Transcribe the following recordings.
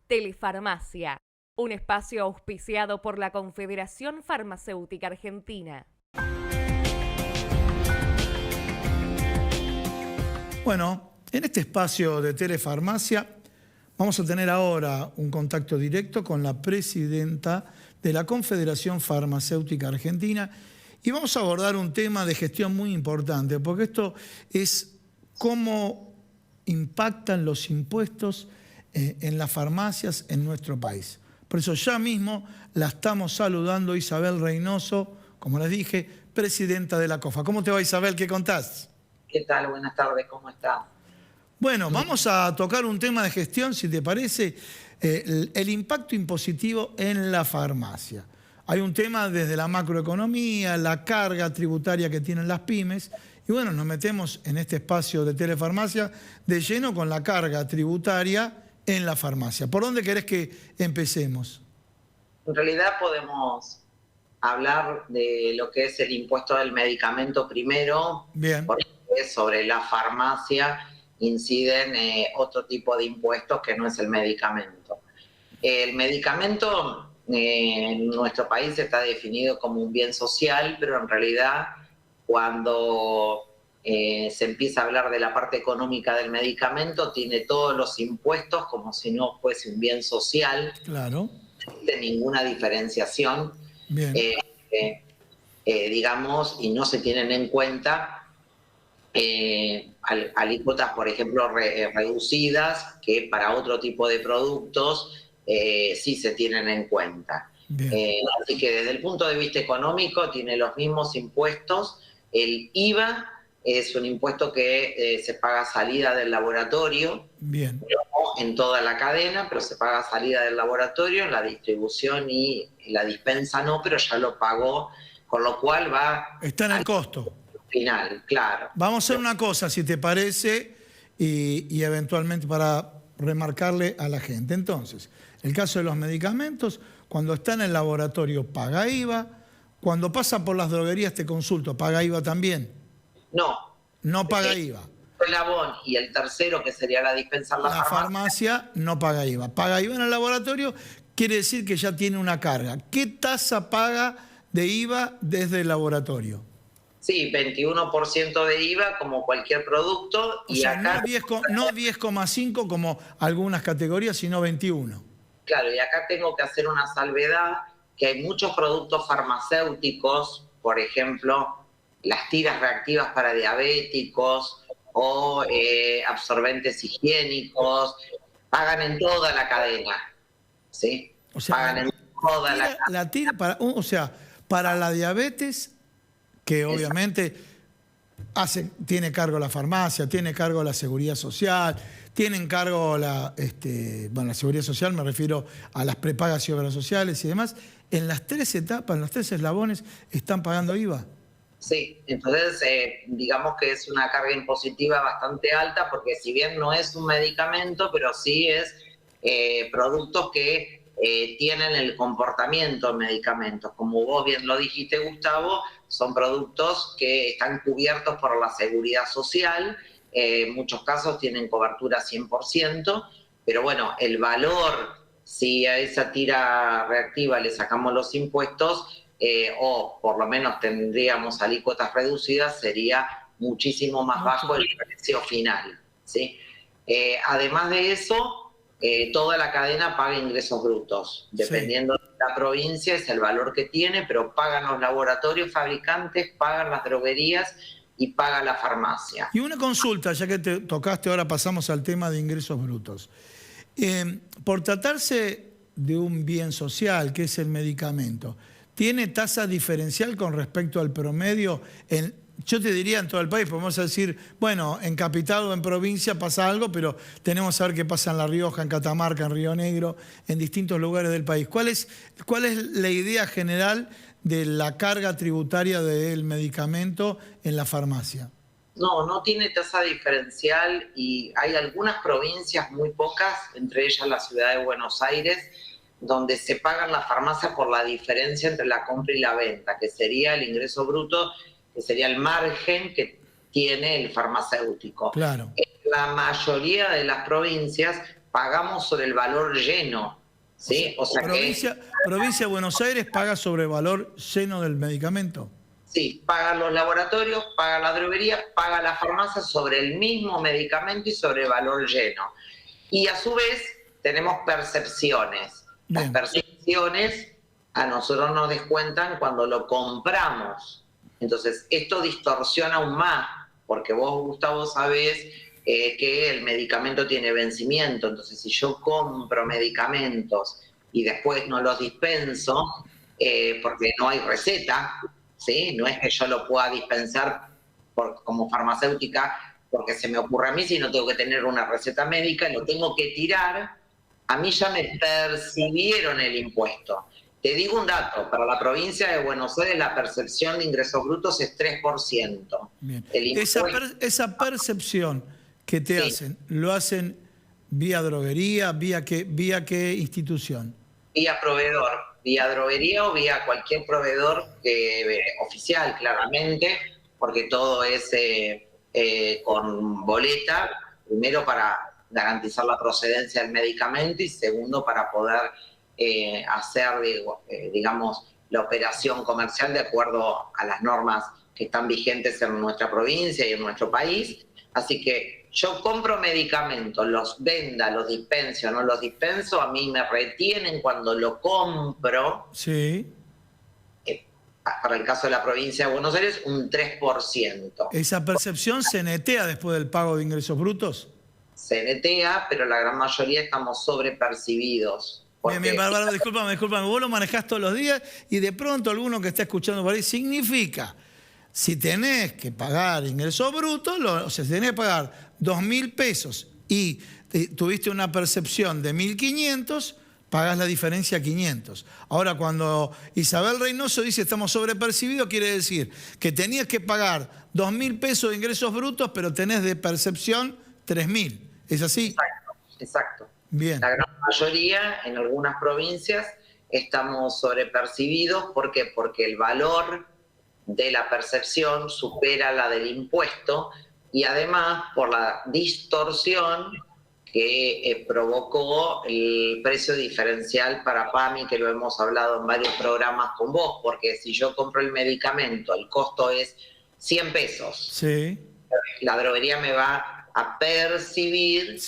Telefarmacia, un espacio auspiciado por la Confederación Farmacéutica Argentina. Bueno, en este espacio de Telefarmacia vamos a tener ahora un contacto directo con la presidenta de la Confederación Farmacéutica Argentina y vamos a abordar un tema de gestión muy importante, porque esto es cómo impactan los impuestos en las farmacias en nuestro país. Por eso ya mismo la estamos saludando, Isabel Reynoso, como les dije, presidenta de la COFA. ¿Cómo te va, Isabel? ¿Qué contás? ¿Qué tal? Buenas tardes, ¿cómo está? Bueno, vamos a tocar un tema de gestión, si te parece, el impacto impositivo en la farmacia. Hay un tema desde la macroeconomía, la carga tributaria que tienen las pymes, y bueno, nos metemos en este espacio de Telefarmacia de lleno con la carga tributaria en la farmacia. ¿Por dónde querés que empecemos? En realidad podemos hablar de lo que es el impuesto del medicamento primero. Bien. Porque sobre la farmacia inciden otro tipo de impuestos que no es el medicamento. El medicamento en nuestro país está definido como un bien social, pero en realidad cuando se empieza a hablar de la parte económica del medicamento, tiene todos los impuestos como si no fuese un bien social. Claro. No existe ninguna diferenciación, Bien. digamos, y no se tienen en cuenta alícuotas, por ejemplo, reducidas, que para otro tipo de productos sí se tienen en cuenta. Así que desde el punto de vista económico tiene los mismos impuestos. El IVA es un impuesto que se paga a salida del laboratorio, Bien. no en toda la cadena, pero se paga a salida del laboratorio, en la distribución y la dispensa no, pero ya lo pagó, con lo cual va... Está en el costo. Final, claro. Vamos a hacer una cosa, si te parece, y eventualmente para remarcarle a la gente. Entonces, el caso de los medicamentos, cuando está en el laboratorio paga IVA, cuando pasa por las droguerías te consulto, ¿paga IVA también? No. No paga IVA. El Avon y el tercero, que sería la dispensa en la farmacia, no paga IVA. Paga IVA en el laboratorio, quiere decir que ya tiene una carga. ¿Qué tasa paga de IVA desde el laboratorio? Sí, 21% de IVA como cualquier producto. O sea, acá no 10,5 como algunas categorías, sino 21. Claro, y acá tengo que hacer una salvedad, que hay muchos productos farmacéuticos, por ejemplo, las tiras reactivas para diabéticos o absorbentes higiénicos, pagan en toda la cadena, ¿sí? O sea, pagan en toda la tira para, o sea, para la diabetes, que obviamente tiene cargo la farmacia, tiene cargo la seguridad social, tienen cargo la seguridad social, me refiero a las prepagas y obras sociales y demás. En las tres etapas, en los tres eslabones, ¿están pagando IVA? Sí, entonces digamos que es una carga impositiva bastante alta, porque si bien no es un medicamento, pero sí es productos que tienen el comportamiento de medicamentos. Como vos bien lo dijiste, Gustavo, son productos que están cubiertos por la seguridad social, en muchos casos tienen cobertura 100%, pero bueno, el valor, si a esa tira reactiva le sacamos los impuestos, o por lo menos tendríamos alícuotas reducidas, sería muchísimo más bajo el precio final, ¿sí? Además de eso, toda la cadena paga ingresos brutos. Dependiendo de la provincia es el valor que tiene, pero pagan los laboratorios fabricantes, pagan las droguerías y paga la farmacia. Y una consulta, ya que te tocaste, ahora pasamos al tema de ingresos brutos. Por tratarse de un bien social, que es el medicamento, ¿tiene tasa diferencial con respecto al promedio? Yo te diría en todo el país, podemos decir, bueno, en capital o en provincia pasa algo, pero tenemos que saber qué pasa en La Rioja, en Catamarca, en Río Negro, en distintos lugares del país. ¿Cuál es la idea general de la carga tributaria del medicamento en la farmacia? No tiene tasa diferencial y hay algunas provincias, muy pocas, entre ellas la ciudad de Buenos Aires, donde se pagan las farmacias por la diferencia entre la compra y la venta, que sería el ingreso bruto, que sería el margen que tiene el farmacéutico. Claro. En la mayoría de las provincias pagamos sobre el valor lleno, ¿sí? O sea provincia de Buenos Aires paga sobre el valor lleno del medicamento. Sí, pagan los laboratorios, paga la droguería, paga la farmacia sobre el mismo medicamento y sobre el valor lleno. Y a su vez tenemos percepciones. Bien. Las percepciones a nosotros nos descuentan cuando lo compramos. Entonces, esto distorsiona aún más, porque vos, Gustavo, sabés que el medicamento tiene vencimiento. Entonces, si yo compro medicamentos y después no los dispenso, porque no hay receta, ¿sí? No es que yo lo pueda dispensar como farmacéutica porque se me ocurre a mí, sino tengo que tener una receta médica, lo tengo que tirar. A mí ya me percibieron el impuesto. Te digo un dato, para la provincia de Buenos Aires la percepción de ingresos brutos es 3%. Bien. El impuesto... Esa percepción que te hacen, ¿lo hacen vía droguería, vía qué institución? Vía proveedor, vía droguería o vía cualquier proveedor oficial, claramente, porque todo es con boleta, primero para garantizar la procedencia del medicamento y segundo para poder hacer, digamos, la operación comercial de acuerdo a las normas que están vigentes en nuestra provincia y en nuestro país. Así que yo compro medicamentos, los venda, los dispenso o no los dispenso, a mí me retienen cuando lo compro. Sí. Para el caso de la provincia de Buenos Aires, un 3%. ¿Esa percepción se netea después del pago de ingresos brutos? Se netea, pero la gran mayoría estamos sobrepercibidos. Bien, Bárbara, discúlpame, vos lo manejás todos los días y de pronto alguno que está escuchando por ahí significa, si tenés que pagar ingresos brutos, o sea, si tenés que pagar 2.000 pesos y tuviste una percepción de 1.500, pagás la diferencia a 500. Ahora, cuando Isabel Reynoso dice estamos sobrepercibidos, quiere decir que tenías que pagar 2.000 pesos de ingresos brutos, pero tenés de percepción 3.000. ¿Es así? Exacto, exacto. Bien. La gran mayoría, en algunas provincias, estamos sobrepercibidos. ¿Por qué? Porque el valor de la percepción supera la del impuesto y además por la distorsión que provocó el precio diferencial para PAMI, que lo hemos hablado en varios programas con vos, porque si yo compro el medicamento, el costo es 100 pesos. Sí. La droguería me va a percibir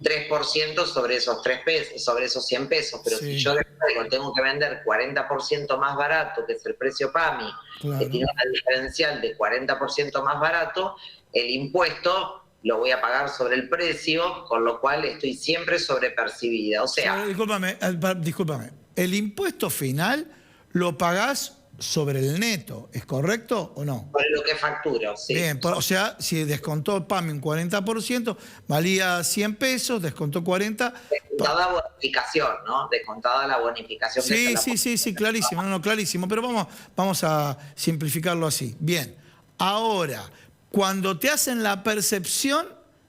3% sobre esos 3 pesos, sobre esos 100 pesos, pero si yo después tengo que vender 40% más barato, que es el precio PAMI, claro, que tiene una diferencial de 40% más barato, el impuesto lo voy a pagar sobre el precio, con lo cual estoy siempre sobrepercibida. O sea... Discúlpame, el impuesto final lo pagás sobre el neto, ¿es correcto o no? Sobre lo que facturo, sí. Bien, o sea, si descontó PAMI un 40%, valía 100 pesos, descontó 40... Descontada bonificación, ¿no? Descontada la bonificación. Sí, clarísimo, clarísimo, pero vamos a simplificarlo así. Bien, ahora, cuando te hacen la percepción,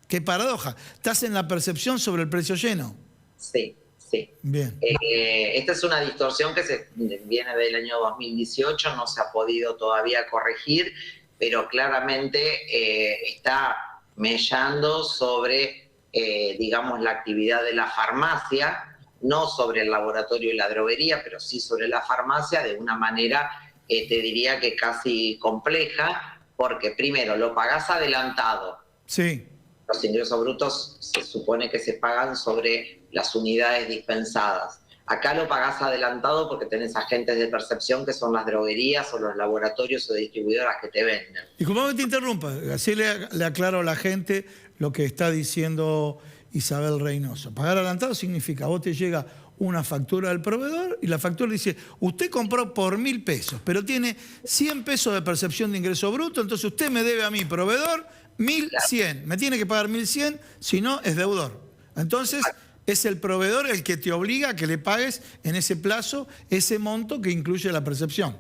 qué paradoja, te hacen la percepción sobre el precio lleno. Sí. Sí. Bien. Esta es una distorsión que viene del año 2018, no se ha podido todavía corregir, pero claramente está mellando sobre, digamos, la actividad de la farmacia, no sobre el laboratorio y la droguería, pero sí sobre la farmacia de una manera, te diría que casi compleja, porque primero lo pagás adelantado. Sí. Los ingresos brutos se supone que se pagan sobre las unidades dispensadas. Acá lo pagás adelantado porque tenés agentes de percepción que son las droguerías o los laboratorios o distribuidoras que te venden. Disculpame que te interrumpa, así le aclaro a la gente lo que está diciendo Isabel Reynoso. Pagar adelantado significa, vos te llega una factura del proveedor y la factura dice, usted compró por 1.000 pesos, pero tiene 100 pesos de percepción de ingreso bruto, entonces usted me debe a mi proveedor 1.100, me tiene que pagar 1.100, si no es deudor. Entonces es el proveedor el que te obliga a que le pagues en ese plazo ese monto que incluye la percepción.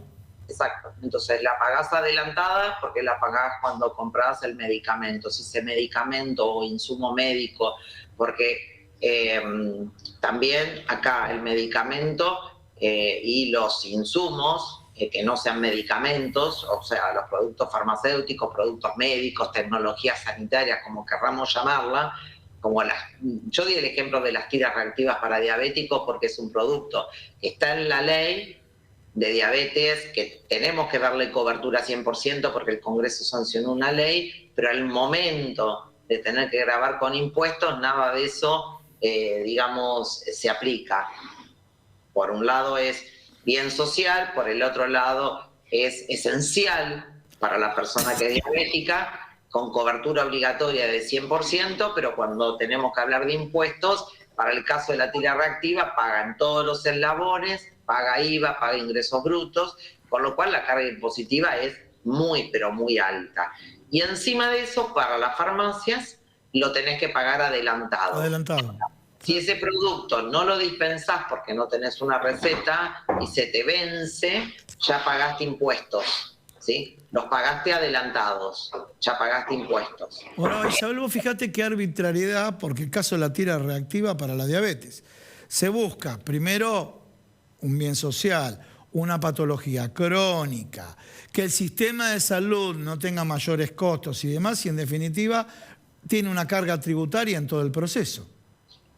Exacto, entonces la pagás adelantada porque la pagás cuando compras el medicamento. Si ese medicamento o insumo médico, porque también acá el medicamento y los insumos que no sean medicamentos, o sea, los productos farmacéuticos, productos médicos, tecnologías sanitarias, como querramos llamarla, como yo di el ejemplo de las tiras reactivas para diabéticos porque es un producto que está en la ley de diabetes, que tenemos que darle cobertura 100% porque el Congreso sancionó una ley, pero al momento de tener que grabar con impuestos, nada de eso, digamos, se aplica. Por un lado es bien social, por el otro lado es esencial para la persona que es diabética, con cobertura obligatoria de 100%, pero cuando tenemos que hablar de impuestos, para el caso de la tira reactiva, pagan todos los eslabones, paga IVA, paga ingresos brutos, con lo cual la carga impositiva es muy, pero muy alta. Y encima de eso, para las farmacias, lo tenés que pagar adelantado. Adelantado. Si ese producto no lo dispensás porque no tenés una receta y se te vence, ya pagaste impuestos, ¿sí? Los pagaste adelantados, ya pagaste impuestos. Bueno, Isabel, vos fíjate qué arbitrariedad, porque el caso de la tira reactiva para la diabetes. Se busca, primero, un bien social, una patología crónica, que el sistema de salud no tenga mayores costos y demás, y en definitiva tiene una carga tributaria en todo el proceso.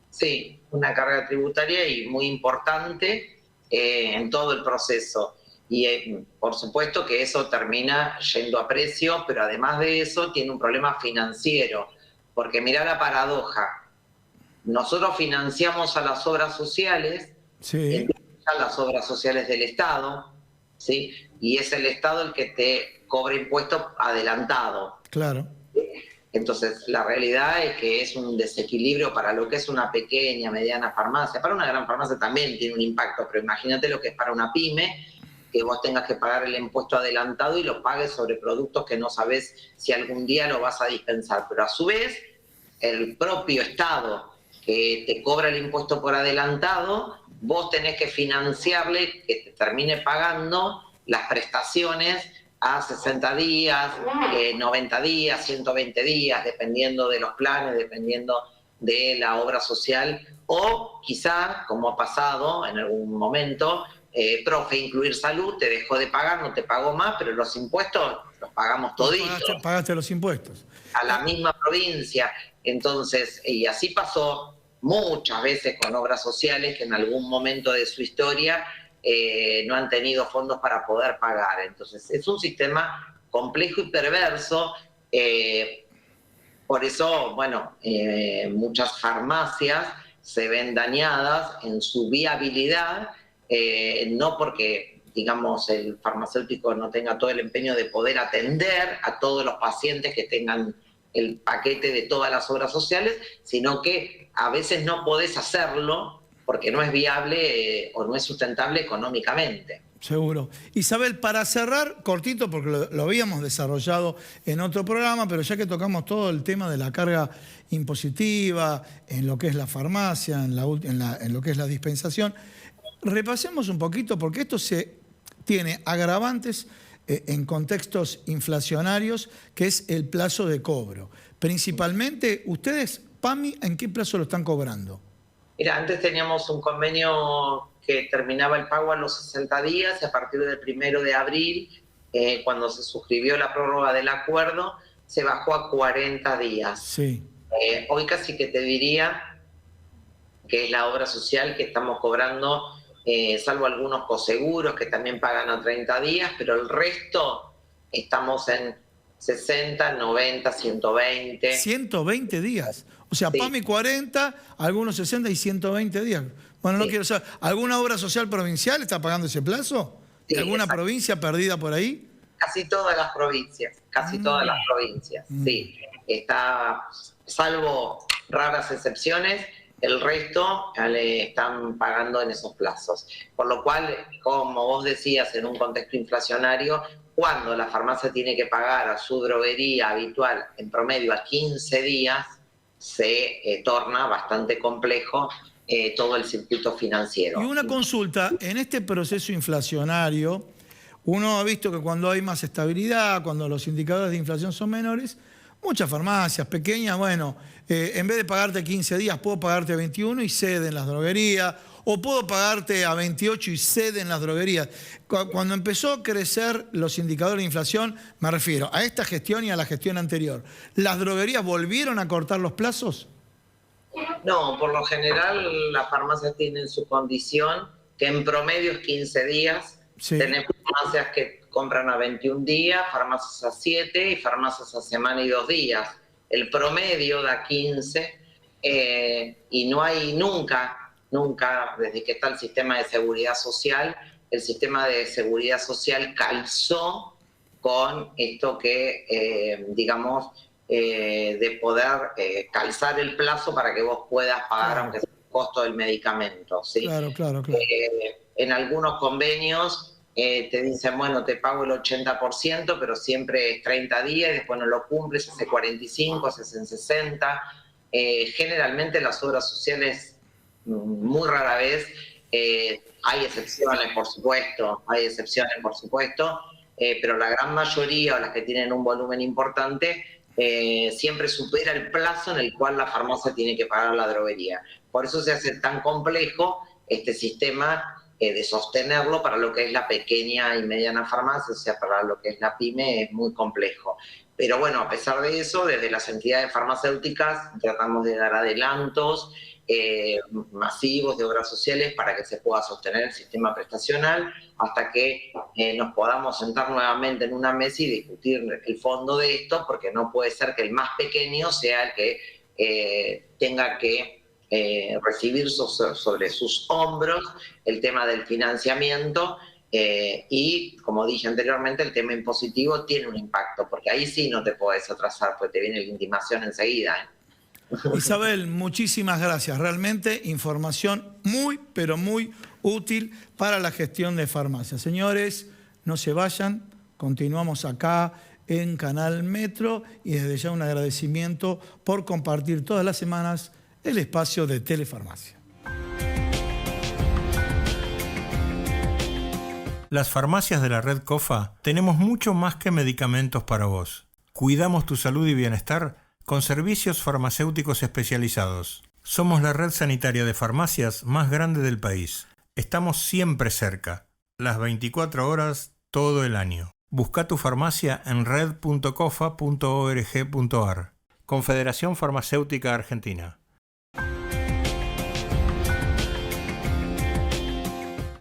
Sí, una carga tributaria y muy importante en todo el proceso. Y por supuesto que eso termina yendo a precio, pero además de eso tiene un problema financiero, porque mirá la paradoja. Nosotros financiamos a las obras sociales, Sí. a las obras sociales del Estado, ¿sí? Y es el Estado el que te cobra impuestos adelantado. Claro. Entonces, la realidad es que es un desequilibrio para lo que es una pequeña, mediana farmacia. Para una gran farmacia también tiene un impacto, pero imagínate lo que es para una pyme, que vos tengas que pagar el impuesto adelantado y lo pagues sobre productos que no sabés si algún día lo vas a dispensar. Pero a su vez, el propio Estado que te cobra el impuesto por adelantado, vos tenés que financiarle que te termine pagando las prestaciones a 60 días, 90 días, 120 días, dependiendo de los planes, dependiendo de la obra social, o quizá, como ha pasado en algún momento, profe, incluir salud, te dejó de pagar, no te pagó más, pero los impuestos los pagamos toditos. Pagaste los impuestos. A la misma provincia. Entonces, y así pasó muchas veces con obras sociales que en algún momento de su historia no han tenido fondos para poder pagar. Entonces, es un sistema complejo y perverso. Por eso, bueno, muchas farmacias se ven dañadas en su viabilidad, no porque, digamos, el farmacéutico no tenga todo el empeño de poder atender a todos los pacientes que tengan el paquete de todas las obras sociales, sino que a veces no podés hacerlo porque no es viable o no es sustentable económicamente. Seguro. Isabel, para cerrar, cortito, porque lo habíamos desarrollado en otro programa, pero ya que tocamos todo el tema de la carga impositiva, en lo que es la farmacia, en lo que es la dispensación, repasemos un poquito, porque esto tiene agravantes en contextos inflacionarios, que es el plazo de cobro. Principalmente, ustedes, PAMI, ¿en qué plazo lo están cobrando? Mira, antes teníamos un convenio que terminaba el pago a los 60 días y a partir del 1 de abril, cuando se suscribió la prórroga del acuerdo, se bajó a 40 días. Sí. Hoy casi que te diría que es la obra social que estamos cobrando, salvo algunos coseguros que también pagan a 30 días, pero el resto estamos en 60, 90, 120. 120 días. O sea, Sí. PAMI 40, algunos 60 y 120 días. Bueno, no Sí. quiero saber, ¿alguna obra social provincial está pagando ese plazo? Sí, ¿Alguna exacto. provincia perdida por ahí? Casi todas las provincias, sí. Está, salvo raras excepciones, el resto le están pagando en esos plazos. Por lo cual, como vos decías, en un contexto inflacionario, cuando la farmacia tiene que pagar a su droguería habitual en promedio a 15 días, se torna bastante complejo todo el circuito financiero. Y una consulta, en este proceso inflacionario, uno ha visto que cuando hay más estabilidad, cuando los indicadores de inflación son menores, muchas farmacias pequeñas, bueno, en vez de pagarte 15 días, puedo pagarte 21 y ceden las droguerías, o puedo pagarte a 28 y ceden las droguerías. Cuando empezó a crecer los indicadores de inflación, me refiero a esta gestión y a la gestión anterior, ¿las droguerías volvieron a cortar los plazos? No, por lo general las farmacias tienen su condición, que en promedio es 15 días. Sí. Tenemos farmacias que compran a 21 días, farmacias a 7 y farmacias a semana y 2 días. El promedio da 15 y no hay nunca, desde que está el sistema de seguridad social, el sistema de seguridad social calzó con esto que, de poder calzar el plazo para que vos puedas pagar, aunque sea el costo del medicamento, ¿sí? Claro. En algunos convenios te dicen, bueno, te pago el 80%, pero siempre es 30 días y después no lo cumples, se hace 45, se hacen 60. Generalmente las obras sociales, muy rara vez, hay excepciones, por supuesto, pero la gran mayoría, o las que tienen un volumen importante, siempre supera el plazo en el cual la farmacia tiene que pagar la droguería. Por eso se hace tan complejo este sistema de sostenerlo para lo que es la pequeña y mediana farmacia, o sea, para lo que es la pyme es muy complejo. Pero bueno, a pesar de eso, desde las entidades farmacéuticas tratamos de dar adelantos masivos de obras sociales para que se pueda sostener el sistema prestacional hasta que nos podamos sentar nuevamente en una mesa y discutir el fondo de esto, porque no puede ser que el más pequeño sea el que tenga que recibir sobre sus hombros el tema del financiamiento y, como dije anteriormente, el tema impositivo tiene un impacto, porque ahí sí no te podés atrasar, porque te viene la intimación enseguida, Isabel, muchísimas gracias. Realmente información muy, pero muy útil para la gestión de farmacia. Señores, no se vayan, continuamos acá en Canal Metro y desde ya un agradecimiento por compartir todas las semanas el espacio de Telefarmacia. Las farmacias de la red COFA tenemos mucho más que medicamentos para vos. Cuidamos tu salud y bienestar con servicios farmacéuticos especializados. Somos la red sanitaria de farmacias más grande del país. Estamos siempre cerca, las 24 horas, todo el año. Busca tu farmacia en red.cofa.org.ar. Confederación Farmacéutica Argentina.